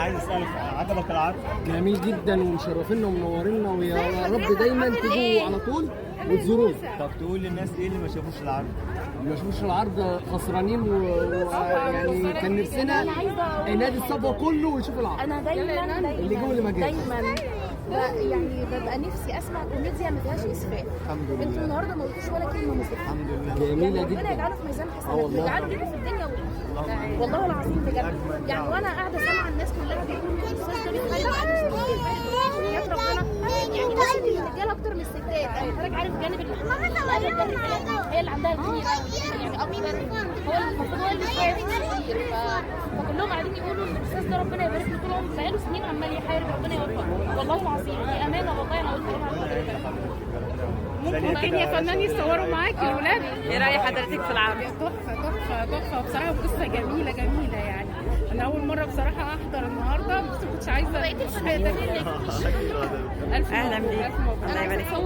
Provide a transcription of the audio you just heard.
عايز اسالك، عجبك العرض؟ جميل جدا ومشرفينا ومنورينا، ويا رب دايما تجوا على طول وتزورونا. طب تقول للناس ايه اللي ما شافوش العرض؟ ما شافوش العرض خسرانين، ويعني كان نفسنا نادي الصفا كله يشوف العرض. انا دايما اللي جوه اللي ما جاش. دايما يعني ببقى نفسي اسمع كوميديا ما فيهاش اسفاف. الحمد لله. انتوا النهارده ما قلتوش ولا كلمه مسفه. الحمد لله. جميله يعني ربنا جدا. يجعله في ميزان حسنات، والله. يجعله كده في الدنيا والله العظيم بجد. يعني وانا قاعده سامعه الناس كلها بيقولوا الاستاذ ده بيتخيل يا ربنا. يعني ناس الرجاله اكتر من الستات، يعني حضرتك عارف جانب هي اللي عندها الكبيره يعني اكتر، هو المفروض هو اللي بيتخيل كتير. فكلهم قاعدين يقولوا الاستاذ ده ربنا يبارك له طول عمره، بقاله سنين عمال يحارب، ربنا يوفقه والله العظيم. دي امانه والله، انا قلت لها ممكن يا فنان يصوروا معاكي الولاد؟ ايه رأي حضرتك في العرض؟ تحفه بصراحه، قصه جميله يعني. انا اول مره بصراحه احضر النهارده، بس كنتش عايزه اهلا بيك. الله يبارك فيك.